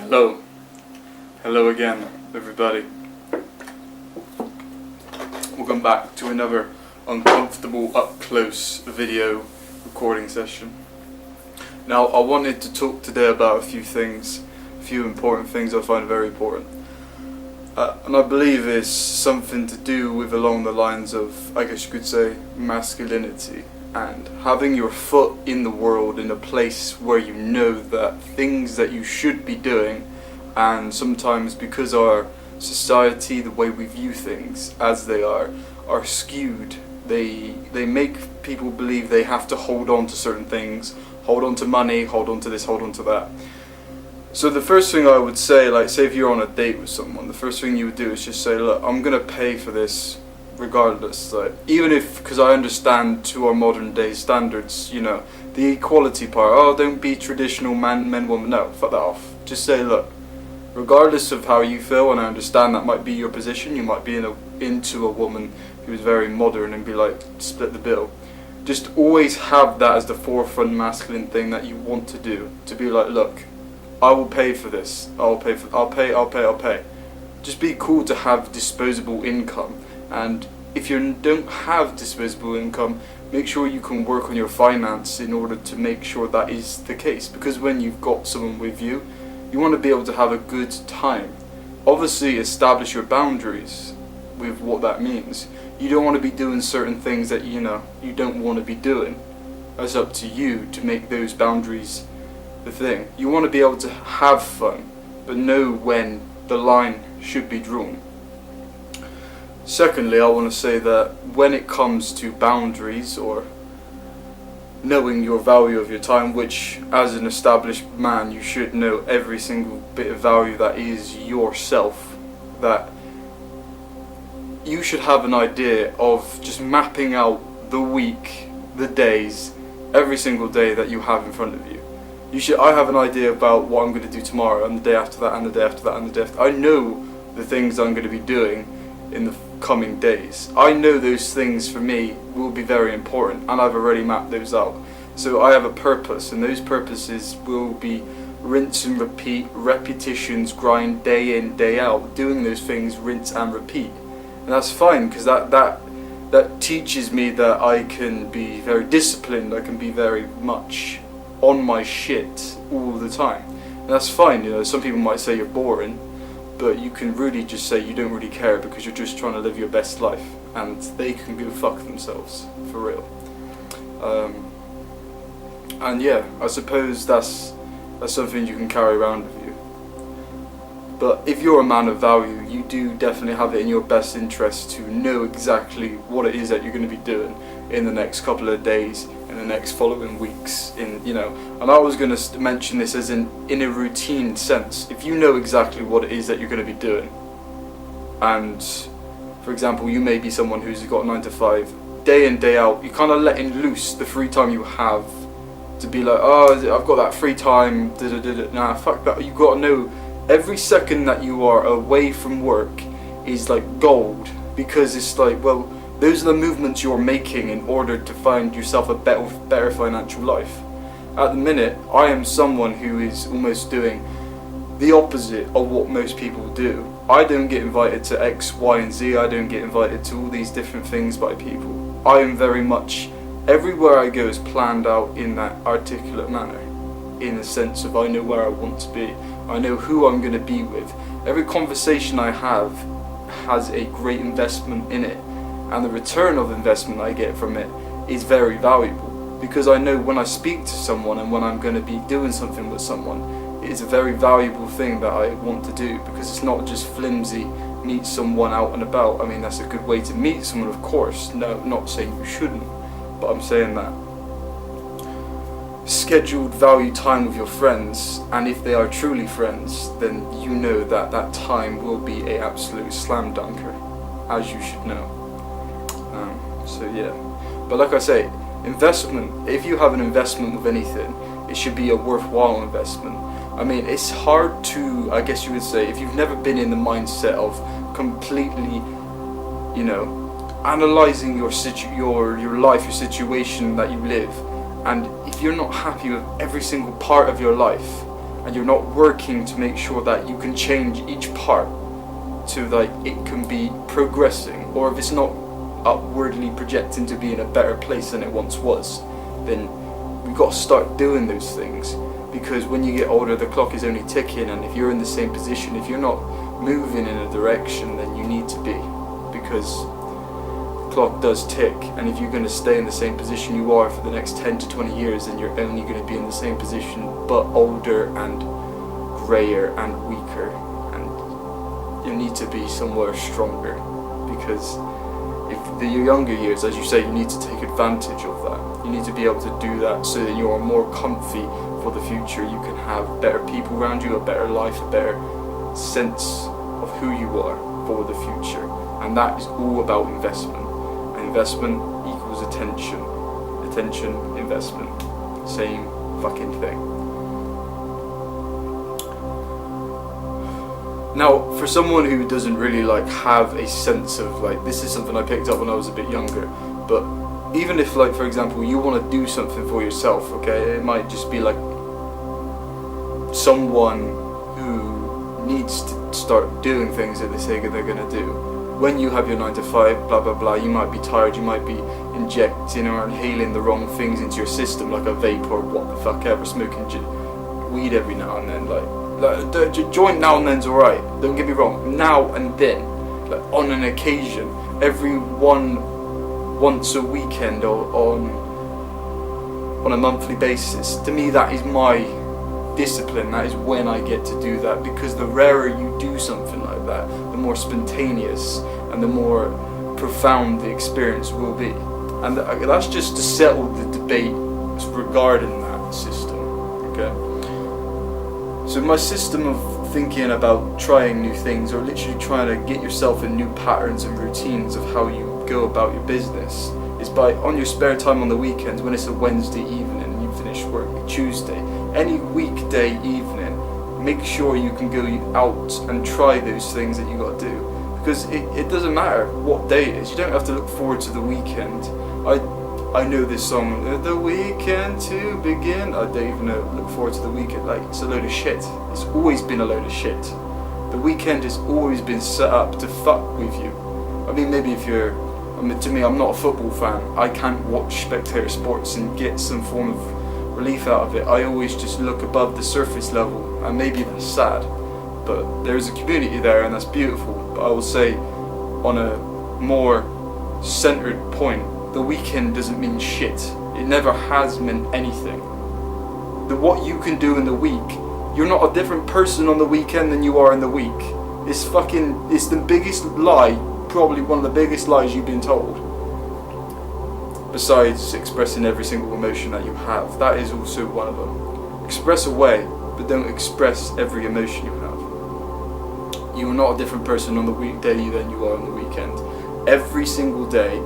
Hello again, everybody. Welcome back to another uncomfortable up-close video recording session. Now, I wanted to talk today about a few important things I find very important. And I believe it's something to do with along the lines of, I guess you could say, masculinity. And having your foot in the world, in a place where you know that things that you should be doing, and sometimes because our society, the way we view things as they are skewed. They make people believe they have to hold on to certain things, hold on to money, hold on to this, hold on to that. So the first thing I would say, like say if you're on a date with someone, the first thing you would do is just say, look, I'm gonna pay for this regardless, like, even if, because I understand to our modern day standards, you know, the equality part, oh, don't be traditional man, woman, no, fuck that off. Just say, look, regardless of how you feel, and I understand that might be your position, you might be into a woman who is very modern and be like, split the bill. Just always have that as the forefront masculine thing that you want to do, to be like, look, I will pay for this, I'll pay. Just be cool to have disposable income. And if you don't have disposable income, make sure you can work on your finance in order to make sure that is the case. Because when you've got someone with you, you want to be able to have a good time. Obviously, establish your boundaries with what that means. You don't want to be doing certain things that, you know, you don't want to be doing. It's up to you to make those boundaries the thing. You want to be able to have fun, but know when the line should be drawn. Secondly, I want to say that when it comes to boundaries or knowing your value of your time, which as an established man you should know every single bit of value that is yourself, that you should have an idea of just mapping out the week, the days, every single day that you have in front of you. I have an idea about what I'm going to do tomorrow and the day after that and the day after that and the day after. I know the things I'm going to be doing in the coming days. I know those things for me will be very important, and I've already mapped those out. So I have a purpose, and those purposes will be rinse and repeat, repetitions, grind day in, day out, doing those things, rinse and repeat. And that's fine, because that teaches me that I can be very disciplined, I can be very much on my shit all the time. And that's fine, you know, some people might say you're boring, but you can really just say you don't really care because you're just trying to live your best life, and they can go fuck themselves, for real. And yeah, I suppose that's something you can carry around with you. But if you're a man of value, you do definitely have it in your best interest to know exactly what it is that you're going to be doing in the next couple of days, in the next following weeks, and I was going to mention this as in a routine sense. If you know exactly what it is that you're going to be doing, and for example you may be someone who's got a 9 to 5, day in day out, you're kind of letting loose the free time you have to be like, oh, I've got that free time, nah, fuck that. You've got to know every second that you are away from work is like gold, because it's like, well, those are the movements you're making in order to find yourself a better financial life. At the minute, I am someone who is almost doing the opposite of what most people do. I don't get invited to X, Y, and Z. I don't get invited to all these different things by people. I am very much, everywhere I go is planned out in that articulate manner, in the sense of I know where I want to be. I know who I'm going to be with. Every conversation I have has a great investment in it. And the return of investment I get from it is very valuable, because I know when I speak to someone and when I'm going to be doing something with someone, it's a very valuable thing that I want to do, because it's not just flimsy, meet someone out and about. I mean, that's a good way to meet someone, of course, no, not saying you shouldn't, but I'm saying that scheduled value time with your friends, and if they are truly friends, then you know that that time will be a absolute slam dunker, as you should know. So yeah, but like I say, investment, if you have an investment with anything, it should be a worthwhile investment. I mean, it's hard to, I guess you would say, if you've never been in the mindset of completely, you know, analysing your life, your situation that you live, and if you're not happy with every single part of your life, and you're not working to make sure that you can change each part to like it can be progressing, or if it's not upwardly projecting to be in a better place than it once was, then we've got to start doing those things. Because when you get older, the clock is only ticking, and if you're in the same position, if you're not moving in a direction, then you need to be, because the clock does tick, and if you're going to stay in the same position you are for the next 10 to 20 years, then you're only going to be in the same position, but older and greyer and weaker, and you need to be somewhere stronger. Because if your younger years, as you say, you need to take advantage of that. You need to be able to do that so that you are more comfy for the future. You can have better people around you, a better life, a better sense of who you are for the future. And that is all about investment. And investment equals attention. Attention, investment. Same fucking thing. Now, for someone who doesn't really like have a sense of like, this is something I picked up when I was a bit younger, but even if like, for example, you want to do something for yourself, okay, it might just be like someone who needs to start doing things that they say they're going to do. When you have your 9 to 5, blah blah blah, you might be tired, you might be injecting or inhaling the wrong things into your system, like a vape or what the fuck ever, smoking weed every now and then, like the joint now and then's alright, don't get me wrong, now and then, like on an occasion, once a weekend or on a monthly basis. To me, that is my discipline. That is when I get to do that, because the rarer you do something like that, the more spontaneous and the more profound the experience will be. And that's just to settle the debate regarding that system, okay? So my system of thinking about trying new things, or literally trying to get yourself in new patterns and routines of how you go about your business, is by, on your spare time on the weekends, when it's a Wednesday evening and you finish work Tuesday, any weekday evening, make sure you can go out and try those things that you got to do. Because it doesn't matter what day it is, you don't have to look forward to the weekend. I know this song, the weekend to begin. I don't even know, look forward to the weekend, like it's a load of shit. It's always been a load of shit. The weekend has always been set up to fuck with you. I mean, maybe if you're, to me, I'm not a football fan. I can't watch spectator sports and get some form of relief out of it. I always just look above the surface level, and maybe that's sad, but there's a community there and that's beautiful. But I will say, on a more centered point, the weekend doesn't mean shit. It never has meant anything. What you can do in the week, you're not a different person on the weekend than you are in the week. It's the biggest lie, probably one of the biggest lies you've been told. Besides expressing every single emotion that you have, that is also one of them. Express away, but don't express every emotion you have. You are not a different person on the weekday than you are on the weekend. Every single day,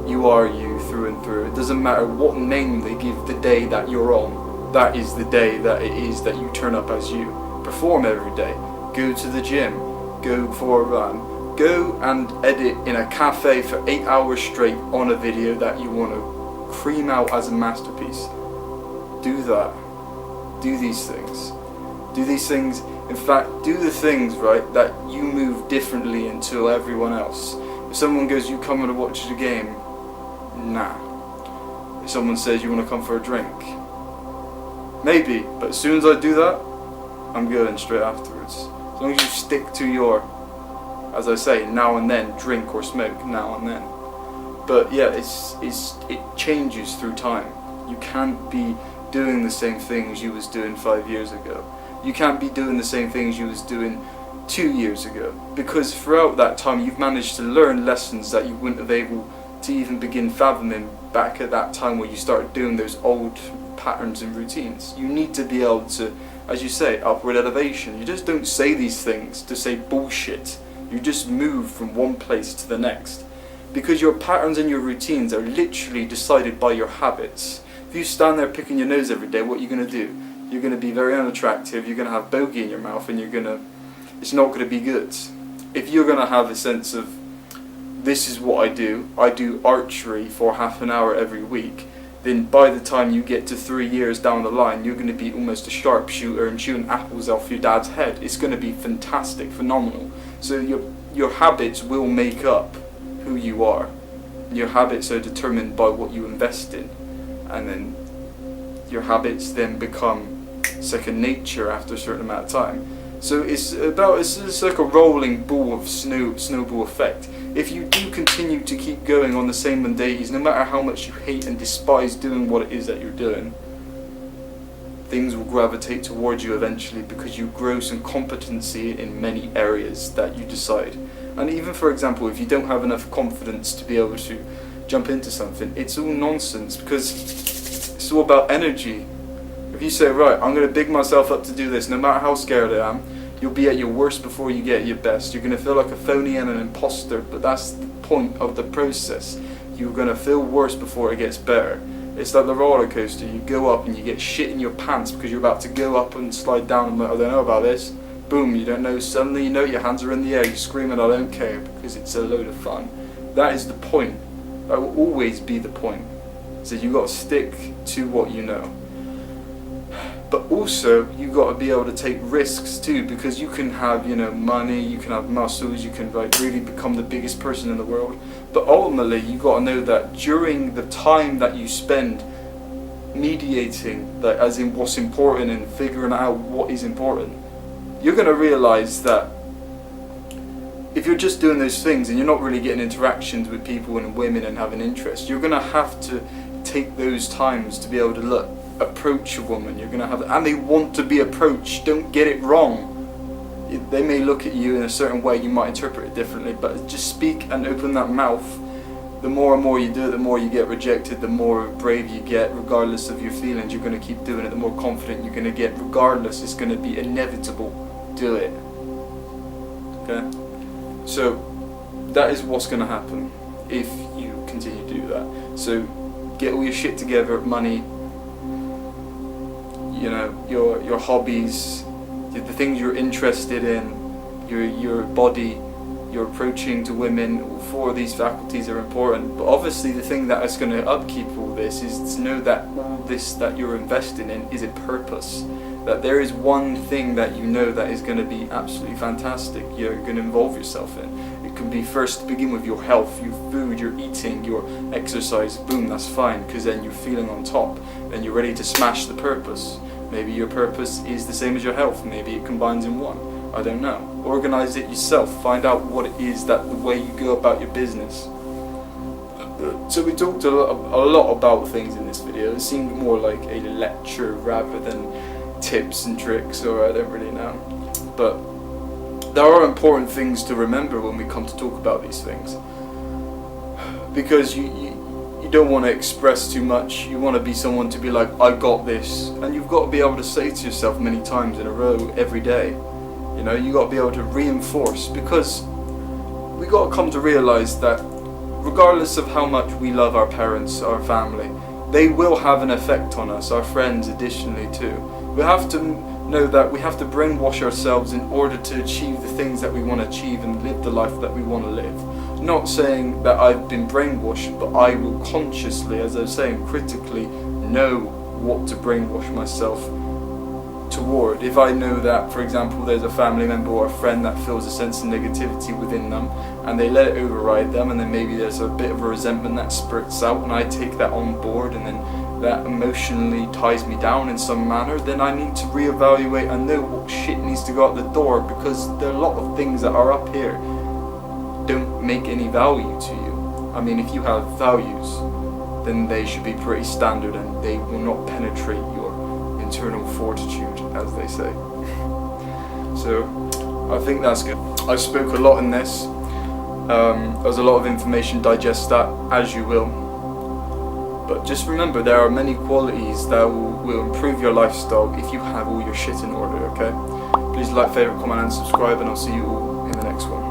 you are you through and through. It doesn't matter what name they give the day that you're on. That is the day that it is that you turn up as you. Perform every day. Go to the gym. Go for a run. Go and edit in a cafe for 8 hours straight on a video that you want to cream out as a masterpiece. Do that. Do these things. Do these things. In fact, do the things, right, that you move differently into everyone else. If someone goes, you come and watch the game, nah. If someone says, you want to come for a drink, maybe, but as soon as I do that, I'm going straight afterwards. As long as you stick to your, as I say, now and then, drink or smoke now and then. But yeah, it changes through time. You can't be doing the same things you was doing 5 years ago. You can't be doing the same things you was doing 2 years ago, because throughout that time you've managed to learn lessons that you wouldn't have able to even begin fathoming back at that time where you started doing those old patterns and routines. You need to be able to, as you say, upward elevation. You just don't say these things to say bullshit. You just move from one place to the next, because your patterns and your routines are literally decided by your habits. If you stand there picking your nose every day, what are you going to do? You're going to be very unattractive, you're going to have bogey in your mouth, and it's not going to be good. If you're going to have a sense of, this is what I do archery for half an hour every week, then by the time you get to 3 years down the line, you're going to be almost a sharpshooter and shooting apples off your dad's head. It's going to be fantastic, phenomenal. So your habits will make up who you are. Your habits are determined by what you invest in, and then your habits then become second nature after a certain amount of time. So it's like a rolling ball of snowball effect. If you do continue to keep going on the same mondanities, no matter how much you hate and despise doing what it is that you're doing, things will gravitate towards you eventually, because you grow some competency in many areas that you decide. And even, for example, if you don't have enough confidence to be able to jump into something, it's all nonsense, because it's all about energy. If you say, right, I'm going to big myself up to do this, no matter how scared I am, you'll be at your worst before you get your best. You're going to feel like a phony and an imposter, but that's the point of the process. You're going to feel worse before it gets better. It's like the roller coaster. You go up and you get shit in your pants because you're about to go up and slide down and I don't know about this. Boom, you don't know, suddenly you know your hands are in the air, you're screaming I don't care because it's a load of fun. That is the point. That will always be the point. So you got to stick to what you know. But also you got to be able to take risks too, because you can have, you know, money, you can have muscles, you can like really become the biggest person in the world. But ultimately you got to know that during the time that you spend mediating, like as in what's important and figuring out what is important, you're going to realize that if you're just doing those things and you're not really getting interactions with people and women and having interest, you're going to have to take those times to be able to approach a woman. You're going to have, and they want to be approached. Don't get it wrong. They may look at you in a certain way, you might interpret it differently, but just speak and open that mouth. The more and more you do it, the more you get rejected, the more brave you get, regardless of your feelings. You're going to keep doing it, the more confident you're going to get, regardless. It's going to be inevitable. Do it. Okay? So that is what's going to happen if you continue to do that. So get all your shit together, money, you know, your hobbies, the things you're interested in, your body, your approaching to women. All four of these faculties are important, but obviously the thing that is going to upkeep all this is to know that all this that you're investing in is a purpose. That there is one thing that you know that is going to be absolutely fantastic, you're going to involve yourself in. It can be first to begin with your health, your food, your eating, your exercise. Boom, that's fine, because then you're feeling on top, then you're ready to smash the purpose. Maybe your purpose is the same as your health, maybe it combines in one, I don't know. Organize it yourself, find out what it is, that the way you go about your business. So we talked a lot about things in this video. It seemed more like a lecture rather than tips and tricks, or I don't really know. But there are important things to remember when we come to talk about these things, because you don't want to express too much. You want to be someone to be like, I got this, and you've got to be able to say to yourself many times in a row every day. You know, you got to be able to reinforce, because we got to come to realize that regardless of how much we love our parents, our family, they will have an effect on us, our friends additionally too. We have to know that we have to brainwash ourselves in order to achieve the things that we want to achieve and live the life that we want to live. Not saying that I've been brainwashed, but I will consciously, as I was saying, critically know what to brainwash myself toward. If I know that, for example, there's a family member or a friend that feels a sense of negativity within them, and they let it override them, and then maybe there's a bit of a resentment that spurts out, and I take that on board, and then that emotionally ties me down in some manner, then I need to reevaluate and know what shit needs to go out the door, because there are a lot of things that are up here don't make any value to you. I mean, if you have values, then they should be pretty standard and they will not penetrate your internal fortitude, as they say. So I think that's good. I spoke a lot in this. There's a lot of information, digest that as you will. But just remember, there are many qualities that will improve your lifestyle if you have all your shit in order, okay? Please like, favorite, comment and subscribe, and I'll see you all in the next one.